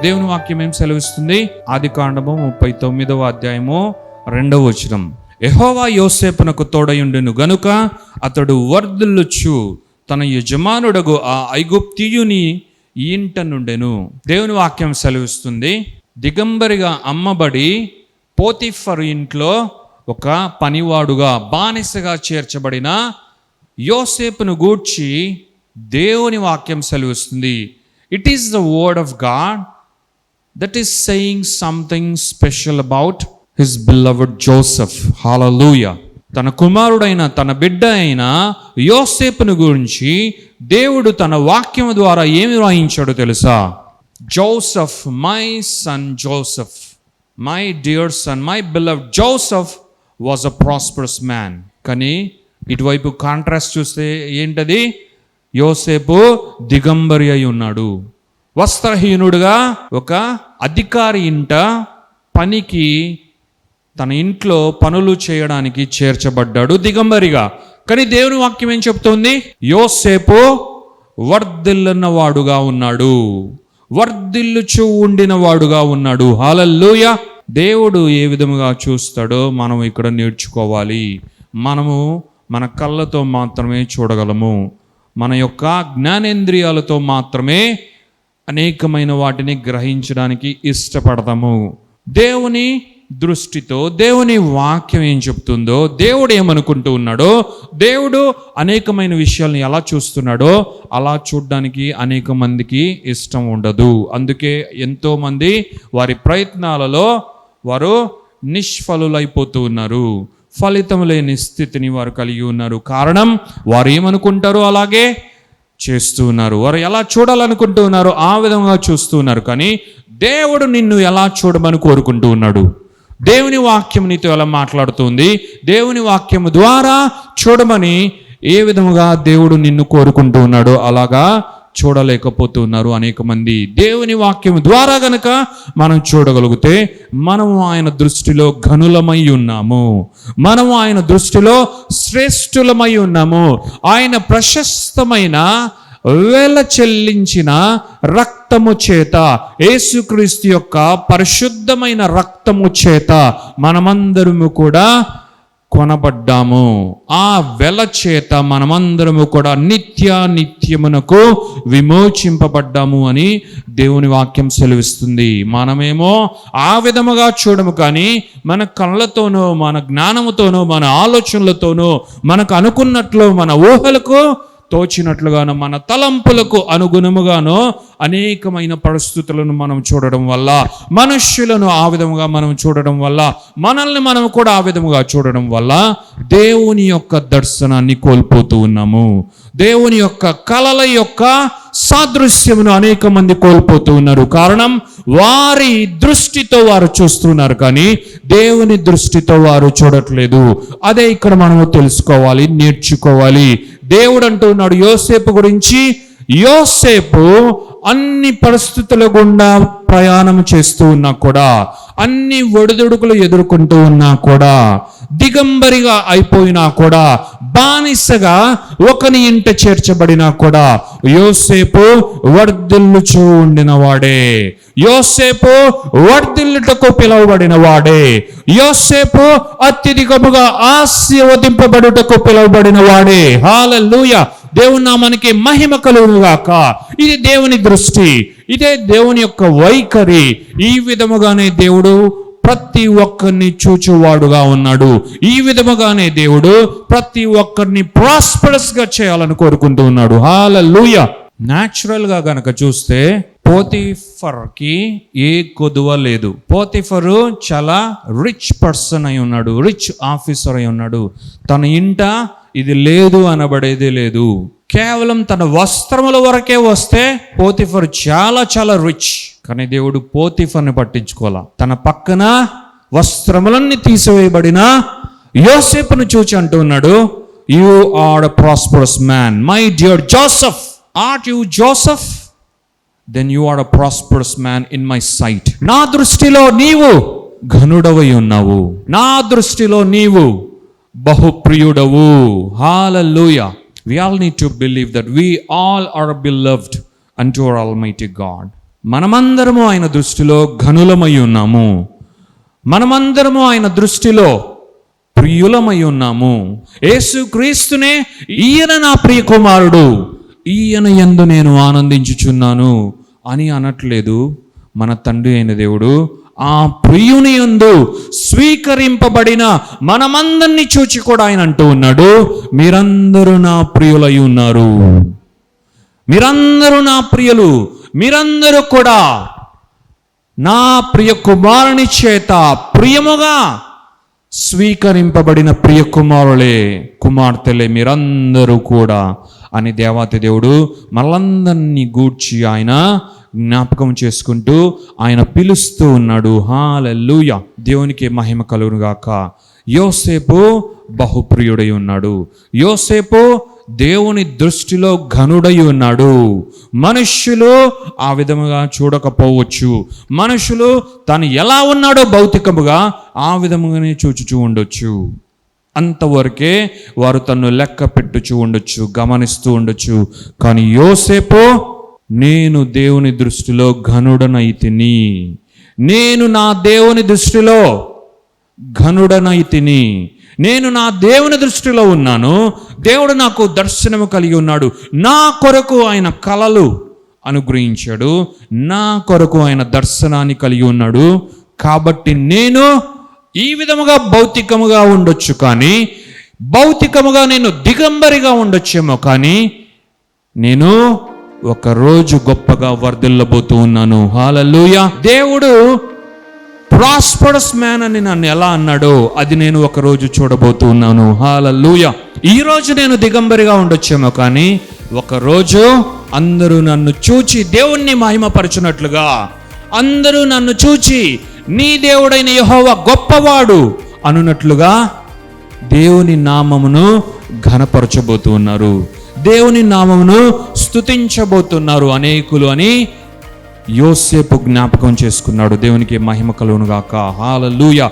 దేవుని వాక్యం ఏం సెలవిస్తుంది? ఆదికాండము 39వ అధ్యాయము 2వ వచనం. యెహోవా యోసేపునకు తోడయుండెను గనుక అతడు వర్ధిల్లుచు తన యజమానుడగు ఆ ఐగుప్తీయుని ఇంట నుండెను. దేవుని వాక్యం సెలవిస్తుంది, దిగంబరిగా అమ్మబడి పోతిఫరు ఇంట్లో ఒక పనివాడుగా బానిసగా చేర్చబడిన యోసేపును గూర్చి దేవుని వాక్యం సెలవిస్తుంది. It is the word of God that is saying something special about his beloved Joseph. Hallelujah. తన కుమారుడైన తన బిడ్డ అయిన యోసేపును గురించి దేవుడు తన వాక్యం ద్వారా ఏమి రాయించాడో తెలుసా? Joseph, my son Joseph, my dear son, my beloved Joseph was a prosperous man. కానీ ఇటువైపు కాంట్రాస్ట్ చూస్తే ఏంటది? యోసేపు దిగంబరి అయి ఉన్నాడు, వస్త్రహీనుడుగా ఒక అధికారి ఇంట పనికి, తన ఇంట్లో పనులు చేయడానికి చేర్చబడ్డాడు దిగంబరిగా. కానీ దేవుని వాక్యం ఏం చెప్తోంది? యోసేపు వర్ధిల్లున్న వాడుగా ఉన్నాడు, వర్ధిల్లుచు ఉండిన వాడుగా ఉన్నాడు. హల్లెలూయా. దేవుడు ఏ విధముగా చూస్తాడో మనం ఇక్కడ నేర్చుకోవాలి. మనము మన కళ్ళతో మాత్రమే చూడగలము, మన యొక్క జ్ఞానేంద్రియాలతో మాత్రమే అనేకమైన వాటిని గ్రహించడానికి ఇష్టపడతాము. దేవుని దృష్టితో దేవుని వాక్యం ఏం చెప్తుందో, దేవుడు ఏమనుకుంటూ ఉన్నాడో, దేవుడు అనేకమైన విషయాలను ఎలా చూస్తున్నాడో అలా చూడడానికి అనేక మందికి ఇష్టం ఉండదు. అందుకే ఎంతోమంది వారి ప్రయత్నాలలో వారు నిష్ఫలులైపోతూ ఉన్నారు, ఫలితం లేని స్థితిని వారు కలిగి ఉన్నారు. కారణం, వారు ఏమనుకుంటారో అలాగే చేస్తూ ఉన్నారు. వారు ఎలా చూడాలనుకుంటూ ఉన్నారో ఆ విధంగా చూస్తూ ఉన్నారు. కానీ దేవుడు నిన్ను ఎలా చూడమని కోరుకుంటూ ఉన్నాడు? దేవుని వాక్యం నీతో ఎలా మాట్లాడుతుంది? దేవుని వాక్యం ద్వారా చూడమని ఏ విధముగా దేవుడు నిన్ను కోరుకుంటూ ఉన్నాడో అలాగా చూడలేకపోతున్నారు అనేక మంది. దేవుని వాక్యం ద్వారా గనక మనం చూడగలిగితే మనము ఆయన దృష్టిలో ఘనులమై ఉన్నాము, మనము ఆయన దృష్టిలో శ్రేష్ఠులమై ఉన్నాము. ఆయన ప్రశస్తమైన వేల చెల్లించిన రక్తము చేత, యేసుక్రీస్తు యొక్క పరిశుద్ధమైన రక్తము చేత మనమందరము కూడా కొనబడ్డాము. ఆ వెల చేత మనమందరము కూడా నిత్యమునకు విమోచింపబడ్డాము అని దేవుని వాక్యం సెలవిస్తుంది. మనమేమో ఆ విధముగా చూడము, కానీ మన కళ్ళతోనో, మన జ్ఞానముతోనో, మన ఆలోచనలతోనో, మనకు అనుకున్నట్లు, మన ఊహలకు తోచినట్లుగానో, మన తలంపులకు అనుగుణముగానో అనేకమైన పరిస్థితులను మనం చూడడం వల్ల, మనుష్యులను ఆ విధముగా మనం చూడడం వల్ల, మనల్ని మనం కూడా ఆ విధముగా చూడడం వల్ల దేవుని యొక్క దర్శనాన్ని కోల్పోతూ ఉన్నాము. దేవుని యొక్క కళల యొక్క సాదృశ్యమును అనేక మంది కోల్పోతూ ఉన్నారు. కారణం, వారి దృష్టితో వారు చూస్తున్నారు, కానీ దేవుని దృష్టితో వారు చూడట్లేదు. అదే ఇక్కడ మనము తెలుసుకోవాలి, నేర్చుకోవాలి. దేవుడు అంటూ ఉన్నాడు యోసేపు గురించి, యోసేపు అన్ని పరిస్థితుల గుండా ప్రయాణం చేస్తూ ఉన్నా కూడా, అన్ని ఒడిదుడుకులు ఎదుర్కొంటూ ఉన్నా కూడా, దిగంబరిగా అయిపోయినా కూడా, బానిసగా ఒకని ఇంట చేర్చబడినా కూడా యోసేపు వర్ధిల్లుచూ ఉండిన వాడే, యోసేపు వర్ధిల్లుటకు పిలువబడిన వాడే, యోసేపు అత్యధికముగా ఆశీర్వదింపబడుటకు పిలువబడిన వాడే. హల్లెలూయా. దేవుని నామానికి మహిమ కలుగునుగాక. ఇది దేవుని దృష్టి, ఇదే దేవుని యొక్క వైఖరి. ఈ విధముగానే దేవుడు ప్రతి ఒక్కరిని చూచువాడుగా ఉన్నాడు. ఈ విధముగానే దేవుడు ప్రతి ఒక్కరిని ప్రాస్పరస్ గా చేయాలని కోరుకుంటూ ఉన్నాడు. హల్లెలూయా. న్యాచురల్ గా గనక చూస్తే పోతిఫర్కి ఏ కొదువ లేదు. పోతిఫరు చాలా రిచ్ పర్సన్ అయి ఉన్నాడు, రిచ్ ఆఫీసర్ అయి ఉన్నాడు. తన ఇంట ఇది లేదు అనబడేదే లేదు. కేవలం తన వస్త్రముల వరకే వస్తే పోతిఫర్ చాలా చాలా రిచ్. కానీ దేవుడు పోతిఫర్ని పట్టించుకోవాలా. తన పక్కన వస్త్రములన్నీ తీసివేయబడిన యోసేపును చూచి అంటూ ఉన్నాడు, you are a prosperous man, my dear Joseph. Art you Joseph? Then you are a prosperous man in my sight. నా దృష్టిలో నీవు ఘనుడవై ఉన్నావు, నా దృష్టిలో నీవు బహుప్రియుడవు. హల్లెలూయా. We all need to believe that we all are beloved unto our Almighty God. మనమందరము ఆయన దృష్టిలో ఘనులమై ఉన్నాము. మనమందరము ఆయన దృష్టిలో ప్రియులమై ఉన్నాము. యేసుక్రీస్తునే ఈయన నా ప్రియ కుమారుడు, ఈయన యందు నేను ఆనందించుచున్నాను అని అనట్లేదు. మన తండ్రి అయిన దేవుడు ఆ ప్రియుని యందు స్వీకరింపబడిన మనమందరినీ చూచి కూడా ఆయన అంటూ ఉన్నాడు, మీరందరూ నా ప్రియులై ఉన్నారు, మీరందరూ నా ప్రియులు, మీరందరూ కూడా నా ప్రియ కుమారుని చేత ప్రియముగా స్వీకరింపబడిన ప్రియ కుమారులే, కుమార్తెలే మీరందరూ కూడా అని దేవాతి దేవుడు మనందరినీ గూర్చి ఆయన జ్ఞాపకం చేసుకుంటూ ఆయన పిలుస్తూ ఉన్నాడు. హల్లెలూయా, దేవునికి మహిమ కలుగును గాక. యోసేపు బహుప్రియుడై ఉన్నాడు. యోసేపు దేవుని దృష్టిలో ఘనుడై ఉన్నాడు. మనుష్యులు ఆ విధముగా చూడకపోవచ్చు. మనుషులు తను ఎలా ఉన్నాడో భౌతికముగా ఆ విధముగానే చూచుచూ ఉండొచ్చు. అంతవరకే వారు తను లెక్క పెట్టుచూ ఉండొచ్చు, గమనిస్తూ ఉండొచ్చు. కానీ యోసేపు, నేను దేవుని దృష్టిలో ఘనుడనైతిని, నేను నా దేవుని దృష్టిలో ఘనుడనైతిని, నేను నా దేవుని దృష్టిలో ఉన్నాను. దేవుడు నాకు దర్శనము కలిగి ఉన్నాడు. నా కొరకు ఆయన కలలు అనుగ్రహించాడు, నా కొరకు ఆయన దర్శనాన్ని కలిగి ఉన్నాడు. కాబట్టి నేను ఈ విధముగా భౌతికముగా ఉండొచ్చు, కానీ భౌతికముగా నేను దిగంబరిగా ఉండొచ్చేమో, కానీ నేను ఒకరోజు గొప్పగా వర్ధిల్లబోతూ ఉన్నాను. హల్లెలూయా. దేవుడు ప్రాస్పరస్ మ్యాన్ అని నన్ను ఎలా అన్నాడో అది నేను ఒకరోజు చూడబోతూ ఉన్నాను. హల్లెలూయా. ఈరోజు నేను దిగంబరిగా ఉండొచ్చేమో, కానీ ఒకరోజు అందరూ నన్ను చూచి దేవుణ్ణి మహిమపరచునట్లుగా, అందరూ నన్ను చూచి నీ దేవుడైన యెహోవా గొప్పవాడు అనున్నట్లుగా దేవుని నామమును ఘనపరచబోతూ ఉన్నారు, దేవుని నామమును స్తుతించబోతున్నారు అనేకులు అని యోసేపు జ్ఞాపకం చేసుకున్నాడు. దేవునికి మహిమ కలుగును గాక. హల్లెలూయా.